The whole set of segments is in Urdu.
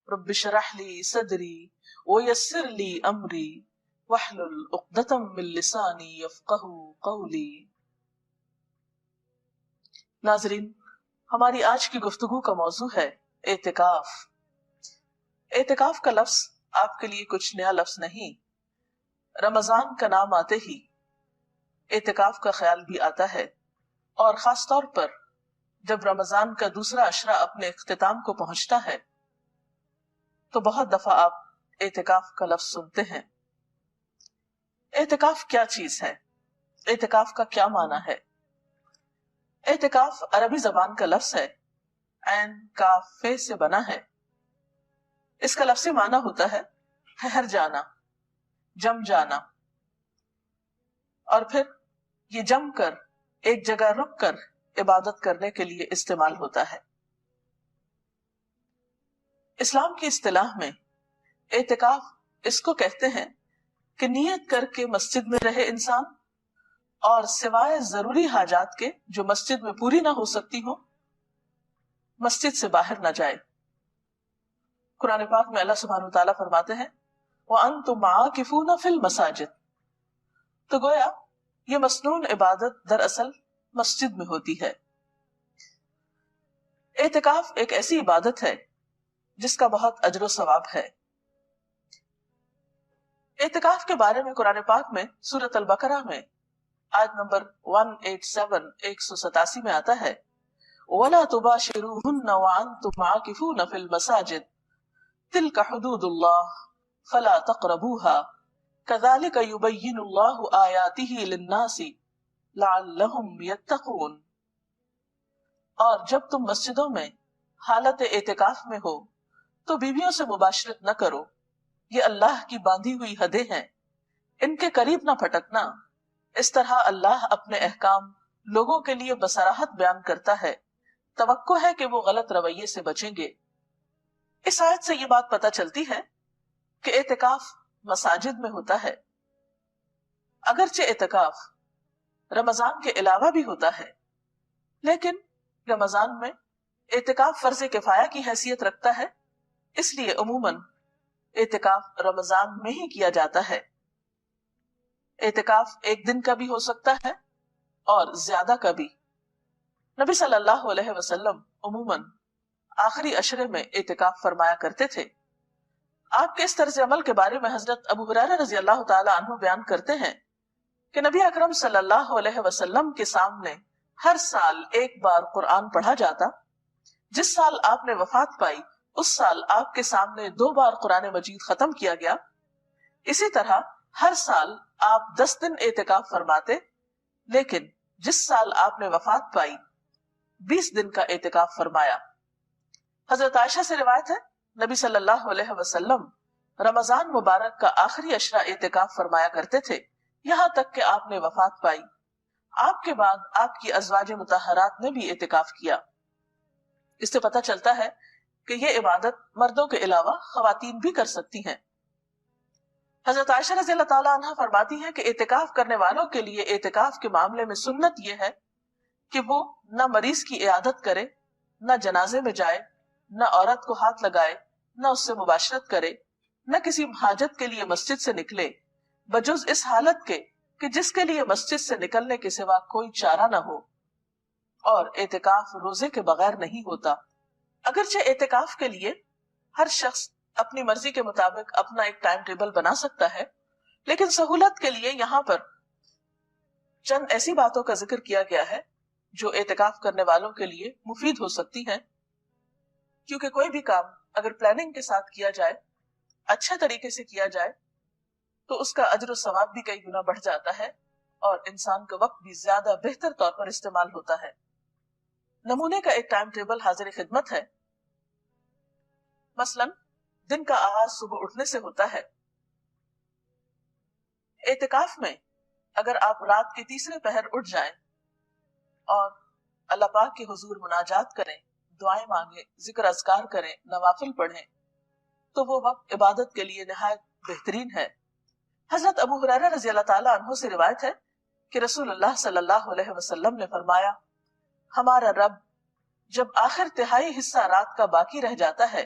رب اشرح لی صدری ویسر لی امری واحلل عقدۃ من لسانی یفقہوا قولی۔ ناظرین، ہماری آج کی گفتگو کا موضوع ہے اعتکاف۔ اعتکاف کا لفظ آپ کے لیے کچھ نیا لفظ نہیں۔ رمضان کا نام آتے ہی اعتکاف کا خیال بھی آتا ہے، اور خاص طور پر جب رمضان کا دوسرا عشرہ اپنے اختتام کو پہنچتا ہے تو بہت دفعہ آپ اعتکاف کا لفظ سنتے ہیں۔ اعتکاف کیا چیز ہے؟ اعتکاف کا کیا معنی ہے؟ اعتکاف عربی زبان کا لفظ ہے، عین کاف فے سے بنا ہے۔ اس کا لفظی معنی ہوتا ہے ٹھہر جانا، جم جانا، اور پھر یہ جم کر ایک جگہ رک کر عبادت کرنے کے لیے استعمال ہوتا ہے۔ اسلام کی اصطلاح میں اعتکاف اس کو کہتے ہیں کہ نیت کر کے مسجد میں رہے انسان، اور سوائے ضروری حاجات کے جو مسجد میں پوری نہ ہو سکتی ہو، مسجد سے باہر نہ جائے۔ قرآن پاک میں اللہ سبحانہ وتعالیٰ فرماتے ہیں وَأَنْتُمْ عَاكِفُونَ فِي الْمَسَاجِدِ، تو گویا یہ مسنون عبادت دراصل مسجد میں ہوتی ہے۔ اعتکاف ایک ایسی عبادت ہے جس کا بہت اجر و ثواب ہے۔ اعتکاف کے بارے میں قرآن پاک میں سورۃ البقرہ میں آیت نمبر 187 میں آتا ہے وَلَا تُبَاشِرُوهُنَّ وَأَنْتُمْ عَاكِفُونَ فِي الْمَسَاجِدِ تِلْكَ حُدُودُ اللَّهِ فَلَا تَقْرَبُوهَا كَذَلِكَ يُبَيِّنُ اللَّهُ آيَاتِهِ لِلنَّاسِ لَعَلَّهُمْ يَتَّقُونَ۔ اور جب تم مسجدوں میں حالت اعتکاف میں ہو تو بیویوں سے مباشرت نہ کرو، یہ اللہ کی باندھی ہوئی حدیں ہیں، ان کے قریب نہ پھٹکنا۔ اس طرح اللہ اپنے احکام لوگوں کے لیے بصراحت بیان کرتا ہے، توقع ہے کہ وہ غلط رویے سے بچیں گے۔ اس آیت سے یہ بات پتہ چلتی ہے کہ اعتکاف مساجد میں ہوتا ہے۔ اگرچہ اعتکاف رمضان کے علاوہ بھی ہوتا ہے، لیکن رمضان میں اعتکاف فرض کفایہ کی حیثیت رکھتا ہے، اس لیے عموماً اعتکاف رمضان میں ہی کیا جاتا ہے۔ اعتکاف ایک دن کا بھی ہو سکتا ہے اور زیادہ کا بھی۔ نبی صلی اللہ علیہ وسلم عموماً آخری عشرے میں اعتکاف فرمایا کرتے تھے۔ آپ کے اس طرز عمل کے بارے میں حضرت ابو ہریرہ رضی اللہ تعالی عنہ بیان کرتے ہیں کہ نبی اکرم صلی اللہ علیہ وسلم کے سامنے ہر سال ایک بار قرآن پڑھا جاتا۔ جس سال آپ نے وفات پائی اس سال آپ کے سامنے 2 بار قرآن مجید ختم کیا گیا۔ اسی طرح ہر سال آپ 10 دن اعتکاف فرماتے، لیکن جس سال آپ نے وفات پائی 20 دن کا اعتکاف فرمایا۔ حضرت عائشہ سے روایت ہے نبی صلی اللہ علیہ وسلم رمضان مبارک کا آخری عشرہ اعتکاف فرمایا کرتے تھے، یہاں تک کہ آپ نے وفات پائی۔ آپ کے بعد آپ کی ازواج مطہرات نے بھی اعتکاف کیا۔ اس سے پتہ چلتا ہے کہ یہ عبادت مردوں کے علاوہ خواتین بھی کر سکتی ہیں۔ حضرت عائشہ رضی اللہ تعالیٰ عنہ فرماتی ہیں کہ اعتکاف کرنے والوں کے لیے اعتکاف کے معاملے میں سنت یہ ہے کہ وہ نہ مریض کی عیادت کرے، نہ جنازے میں جائے، نہ عورت کو ہاتھ لگائے، نہ اس سے مباشرت کرے، نہ کسی حاجت کے لیے مسجد سے نکلے، بجز اس حالت کے کہ جس کے لیے مسجد سے نکلنے کے سوا کوئی چارہ نہ ہو۔ اور اعتکاف روزے کے بغیر نہیں ہوتا۔ اگرچہ اعتکاف کے لیے ہر شخص اپنی مرضی کے مطابق اپنا ایک ٹائم ٹیبل بنا سکتا ہے، لیکن سہولت کے لیے یہاں پر چند ایسی باتوں کا ذکر کیا گیا ہے جو اعتکاف کرنے والوں کے لیے مفید ہو سکتی ہیں، کیونکہ کوئی بھی کام اگر پلاننگ کے ساتھ کیا جائے، اچھے طریقے سے کیا جائے، تو اس کا اجر و ثواب بھی کئی گنا بڑھ جاتا ہے اور انسان کا وقت بھی زیادہ بہتر طور پر استعمال ہوتا ہے۔ نمونے کا ایک ٹائم ٹیبل حاضر خدمت ہے۔ مثلا دن کا آغاز صبح اٹھنے سے ہوتا ہے۔ اعتکاف میں اگر آپ رات کے تیسرے پہر اٹھ جائیں اور اللہ پاک کے حضور مناجات کریں، دعائیں مانگیں، ذکر اذکار کریں، نوافل پڑھیں، تو وہ وقت عبادت کے لیے نہایت بہترین ہے۔ حضرت ابو ہریرہ رضی اللہ تعالیٰ عنہ سے روایت ہے کہ رسول اللہ صلی اللہ علیہ وسلم نے فرمایا، ہمارا رب جب آخر تہائی حصہ رات کا باقی رہ جاتا ہے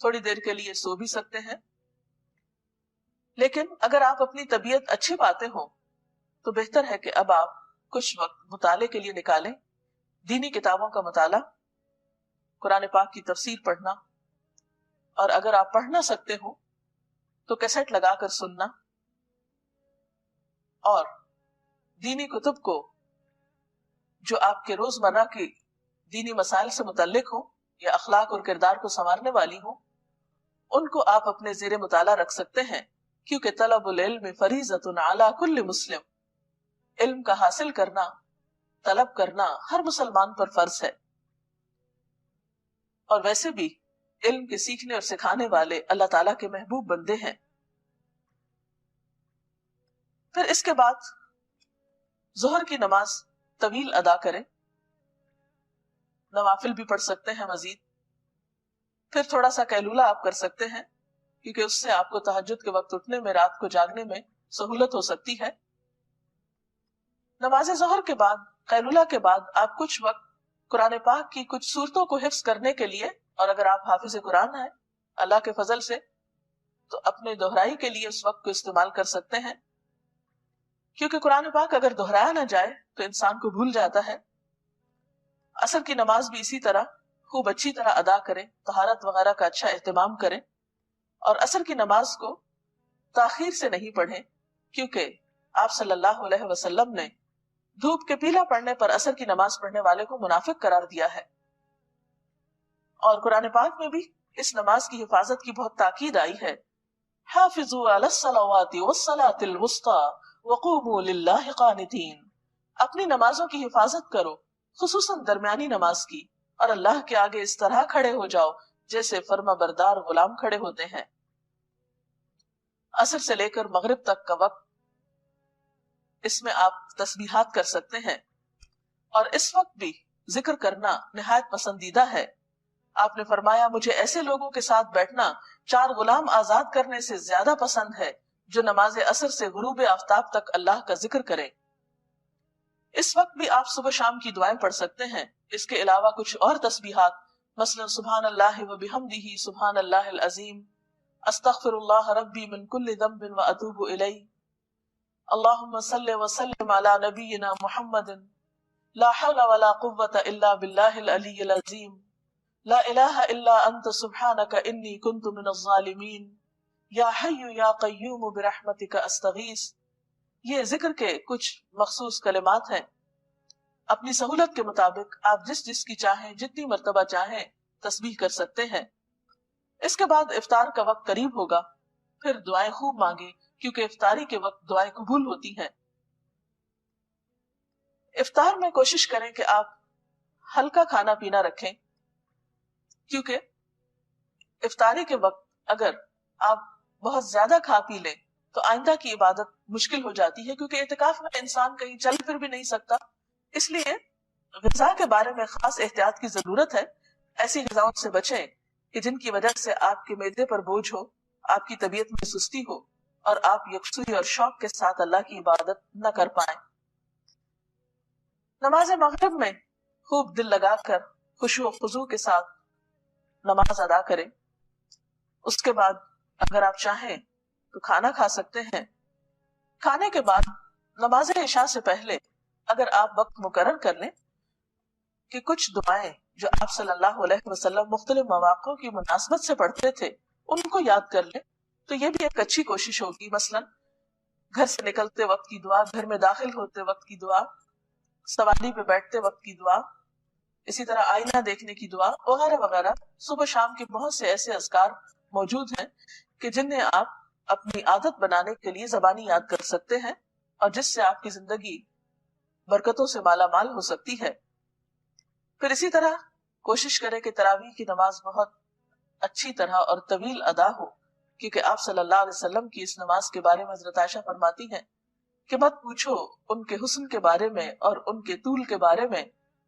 تھوڑی دیر کے لیے سو بھی سکتے ہیں. لیکن اگر آپ اپنی طبیعت اچھی پاتے ہو تو بہتر ہے کہ اب آپ کچھ وقت مطالعے کے لیے نکالیں. دینی کتابوں کا مطالعہ، قرآن پاک کی تفسیر پڑھنا، اور اگر آپ پڑھ نہ سکتے ہو تو کیسٹ لگا کر سننا، اور دینی کتب کو جو آپ کے روزمرہ کی دینی مسائل سے متعلق ہوں یا اخلاق اور کردار کو سنوارنے والی ہوں، ان کو آپ اپنے زیر مطالعہ رکھ سکتے ہیں، کیونکہ طلب العلم فریضۃ علی کل مسلم، علم کا حاصل کرنا، طلب کرنا ہر مسلمان پر فرض ہے. اور ویسے بھی علم کے سیکھنے اور سکھانے والے اللہ تعالیٰ کے محبوب بندے ہیں. پھر اس کے بعد ظہر کی نماز طویل ادا کریں، نوافل بھی پڑھ سکتے ہیں مزید. پھر تھوڑا سا قیلولہ آپ کر سکتے ہیں، کیونکہ اس سے آپ کو تہجد کے وقت اٹھنے میں، رات کو جاگنے میں سہولت ہو سکتی ہے. نماز ظہر کے بعد، قیلولہ کے بعد، آپ کچھ وقت قرآن پاک کی کچھ سورتوں کو حفظ کرنے کے لیے، اور اگر آپ حافظ قرآن ہیں اللہ کے فضل سے، تو اپنے دہرائی کے لیے اس وقت کو استعمال کر سکتے ہیں، کیونکہ قرآن پاک اگر دہرایا نہ جائے تو انسان کو بھول جاتا ہے. عصر کی نماز بھی اسی طرح خوب اچھی طرح ادا کریں، طہارت وغیرہ کا اچھا اہتمام کریں، اور عصر کی نماز کو تاخیر سے نہیں پڑھیں، کیونکہ آپ صلی اللہ علیہ وسلم نے دھوپ کے پیلا پڑنے پر عصر کی نماز پڑھنے والے کو منافق قرار دیا ہے. اور قرآن پاک میں بھی اس نماز کی حفاظت کی بہت تاکید آئی ہے. حافظوا علی الصلوات والصلاة الوسطى وقوموا للہ قانتین، اپنی نمازوں کی حفاظت کرو، خصوصاً درمیانی نماز کی، اور اللہ کے آگے اس طرح کھڑے ہو جاؤ جیسے فرما بردار غلام کھڑے ہوتے ہیں. عصر سے لے کر مغرب تک کا وقت، اس میں آپ تسبیحات کر سکتے ہیں، اور اس وقت بھی ذکر کرنا نہایت پسندیدہ ہے. آپ نے فرمایا مجھے ایسے لوگوں کے ساتھ بیٹھنا 4 غلام آزاد کرنے سے زیادہ پسند ہے جو نماز عصر سے غروب آفتاب تک اللہ کا ذکر کریں. اس وقت بھی آپ صبح شام کی دعائیں پڑھ سکتے ہیں. اس کے علاوہ کچھ اور تسبیحات، مثلا سبحان اللہ و بحمدہ، سبحان اللہ العظیم، استغفر اللہ ربی من کل ذنب و اتوب الیہ، اللہم صلی وسلم علی نبینا محمد، لا حول ولا قوة الا باللہ العلی العظیم، لا الہ الا انت سبحانک انی کنت من الظالمین، یا حی یا قیوم برحمتک استغیث. یہ ذکر کے کچھ مخصوص کلمات ہیں. اپنی سہولت کے مطابق آپ جس کی چاہیں، جتنی مرتبہ چاہیں تسبیح کر سکتے ہیں. اس کے بعد افطار کا وقت قریب ہوگا، پھر دعائیں خوب مانگیں، کیونکہ افطاری کے وقت دعائیں قبول ہوتی ہیں. افطار میں کوشش کریں کہ آپ ہلکا کھانا پینا رکھیں، کیونکہ افطاری کے وقت اگر آپ بہت زیادہ کھا پی لیں تو آئندہ کی عبادت مشکل ہو جاتی ہے، کیونکہ اعتکاف میں انسان کہیں چل پھر بھی نہیں سکتا. اس لیے غذا کے بارے میں خاص احتیاط کی ضرورت ہے. ایسی غذاؤں سے بچیں کہ جن کی وجہ سے آپ کے معدے پر بوجھ ہو، آپ کی طبیعت میں سستی ہو، اور آپ یکسوئی اور شوق کے ساتھ اللہ کی عبادت نہ کر پائیں. نماز مغرب میں خوب دل لگا کر خشوع و خضوع کے ساتھ نماز ادا کریں. اس کے بعد اگر آپ چاہیں تو کھانا کھا سکتے ہیں. کھانے کے بعد نماز عشاء سے پہلے اگر آپ وقت مقرر کر لیں کہ کچھ دعائیں جو آپ صلی اللہ علیہ وسلم مختلف مواقع کی مناسبت سے پڑھتے تھے ان کو یاد کر لیں، تو یہ بھی ایک اچھی کوشش ہوگی. مثلا گھر سے نکلتے وقت کی دعا، گھر میں داخل ہوتے وقت کی دعا، سواری پہ بیٹھتے وقت کی دعا، اسی طرح آئینہ دیکھنے کی دعا وغیرہ وغیرہ. صبح شام کے بہت سے ایسے اذکار موجود ہیں کہ جنہیں آپ اپنی عادت بنانے کے لیے زبانی یاد کر سکتے ہیں، اور جس سے آپ کی زندگی برکتوں سے مالا مال ہو سکتی ہے. پھر اسی طرح کوشش کریں کہ تراویح کی نماز بہت اچھی طرح اور طویل ادا ہو، کیونکہ آپ صلی اللہ علیہ وسلم کی اس نماز کے بارے میں حضرت عائشہ فرماتی ہیں کہ مت پوچھو ان کے حسن کے بارے میں اور ان کے طول کے بارے میں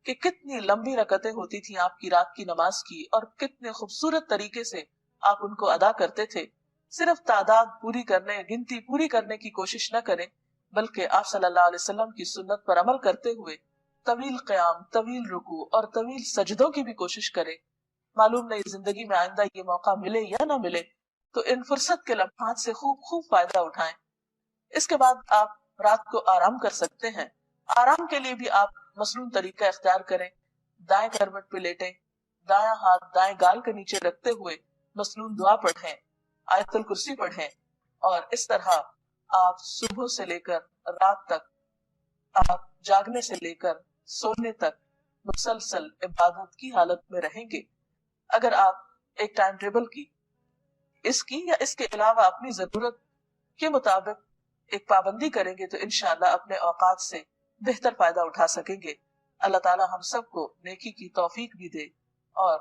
کہ کتنی لمبی رکعتیں ہوتی تھیں آپ کی رات کی نماز کی، اور کتنے خوبصورت طریقے سے آپ ان کو ادا کرتے تھے. صرف تعداد پوری کرنے، گنتی پوری کرنے کی کوشش نہ کریں، بلکہ آپ صلی اللہ علیہ وسلم کی سنت پر عمل کرتے ہوئے طویل قیام، طویل رکوع اور طویل سجدوں کی بھی کوشش کریں. معلوم نہیں زندگی میں آئندہ یہ موقع ملے یا نہ ملے، تو ان فرصت کے لمحات سے خوب خوب فائدہ اٹھائیں۔ اس کے بعد آپ رات کو آرام کر سکتے ہیں۔ آرام کے لیے بھی آپ مصنون طریقہ اختیار کریں، دائیں کروٹ پہ لیٹیں، دایاں ہاتھ دائیں گال کے نیچے رکھتے ہوئے مصنون دعا پڑھیں، آیت الکرسی پڑھیں، اور اس طرح آپ صبح سے لے کر رات تک، آپ جاگنے سے لے کر سونے تک مسلسل عبادت کی حالت میں رہیں گے۔ اگر آپ ایک ٹائم ٹیبل کی، اس کی یا اس کے علاوہ اپنی ضرورت کے مطابق ایک پابندی کریں گے تو انشاءاللہ اپنے اوقات سے بہتر فائدہ اٹھا سکیں گے۔ اللہ تعالی ہم سب کو نیکی کی توفیق بھی دے اور